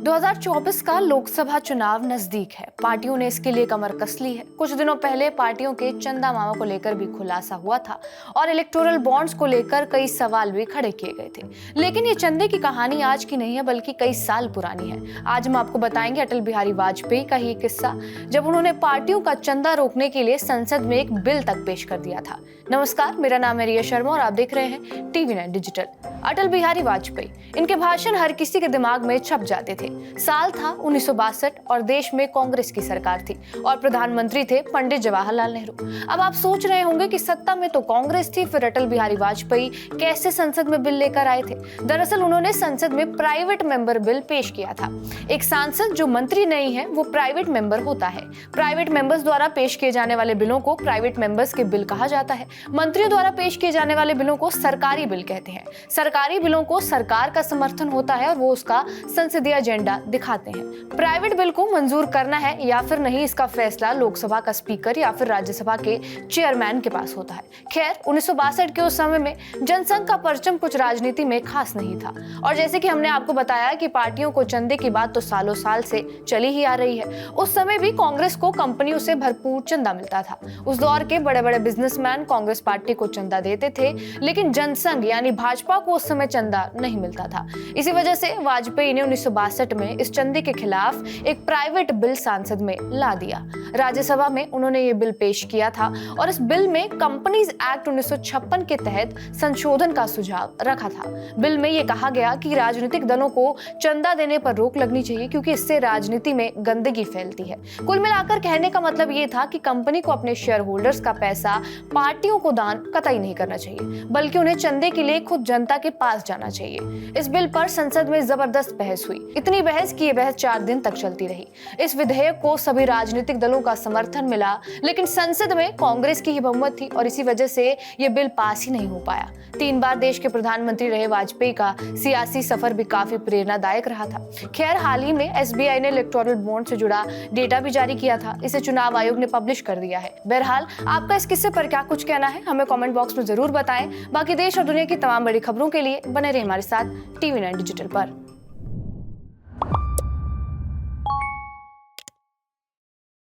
2024 का लोकसभा चुनाव नजदीक है। पार्टियों ने इसके लिए कमर कस ली है। कुछ दिनों पहले पार्टियों के चंदा मामा को लेकर भी खुलासा हुआ था और इलेक्टोरल बॉन्ड्स को लेकर कई सवाल भी खड़े किए गए थे। लेकिन ये चंदे की कहानी आज की नहीं है, बल्कि कई साल पुरानी है। आज हम आपको बताएंगे अटल बिहारी वाजपेयी का ही किस्सा, जब उन्होंने पार्टियों का चंदा रोकने के लिए संसद में एक बिल तक पेश कर दिया था। नमस्कार, मेरा नाम है रिया शर्मा और आप देख रहे हैं TV9 डिजिटल। अटल बिहारी वाजपेयी, इनके भाषण हर किसी के दिमाग में छप जाते थे। साल था 1962 और देश में कांग्रेस की सरकार थी और प्रधानमंत्री थे पंडित जवाहरलाल नेहरू। अब आप सोच रहे होंगे कि सत्ता में तो कांग्रेस थी, फिर अटल बिहारी वाजपेयी कैसे संसद में बिल लेकर आए थे। दरअसल उन्होंने संसद में प्राइवेट मेंबर बिल पेश किया था। एक सांसद जो मंत्री नहीं है, वो प्राइवेट मेंबर होता है। प्राइवेट मेंबर्स द्वारा पेश किए जाने वाले बिलों को प्राइवेट मेंबर्स के बिल कहा जाता है। मंत्रियों द्वारा पेश किए जाने वाले बिलों को सरकारी बिल कहते हैं। सरकारी बिलों को सरकार का समर्थन होता है और वो उसका संसदीय एजेंडा दिखाते हैं। प्राइवेट बिल को मंजूर करना है या फिर नहीं, इसका फैसला लोकसभा का स्पीकर या फिर राज्यसभा के चेयरमैन के पास होता है। खैर, 1962 के उस समय में जनसंघ का परचम कुछ राजनीति में खास नहीं था और जैसे कि हमने आपको बताया कि पार्टियों को चंदे की बात तो सालों साल से चली ही आ रही है। उस समय भी कांग्रेस को कंपनियों से भरपूर चंदा मिलता था। उस दौर के बड़े बड़े बिजनेसमैन कांग्रेस पार्टी को चंदा देते थे, लेकिन जनसंघ यानी भाजपा को उस समय चंदा नहीं मिलता था। इसी वजह से वाजपेयी ने 1962 में इस चंदे के खिलाफ एक प्राइवेट बिल संसद में ला दिया। राज्यसभा में उन्होंने ये बिल पेश किया था और इस बिल में कंपनीज एक्ट 1956 के तहत संशोधन का सुझाव रखा था। बिल में ये कहा गया कि राजनीतिक दलों को चंदा देने पर रोक लगनी चाहिए, क्योंकि इससे राजनीति में गंदगी फैलती है। कुल मिलाकर कहने का मतलब ये था कि कंपनी को अपने शेयर होल्डर्स का पैसा पार्टियों को दान कतई नहीं करना चाहिए, बल्कि उन्हें चंदे के लिए खुद जनता के पास जाना चाहिए। इस बिल पर संसद में जबरदस्त बहस हुई। इतनी बहस कि ये बहस 4 दिन तक चलती रही। इस विधेयक को सभी राजनीतिक दलों का समर्थन मिला, लेकिन संसद में कांग्रेस की ही बहुमत थी और इसी वजह से ये बिल पास ही नहीं हो पाया। 3 बार देश के प्रधानमंत्री रहे वाजपेयी का सियासी सफर भी काफी प्रेरणादायक रहा था। खैर, हाल ही में SBI ने इलेक्टोरल बॉन्ड से जुड़ा डेटा भी जारी किया था। इसे चुनाव आयोग ने पब्लिश कर दिया है। बहरहाल, आपका इस किस्से पर क्या कुछ कहना है, हमें कमेंट बॉक्स में जरूर बताएं। बाकी देश और दुनिया की तमाम बड़ी खबरों के लिए बने रहिए हमारे साथ TV9 डिजिटल पर।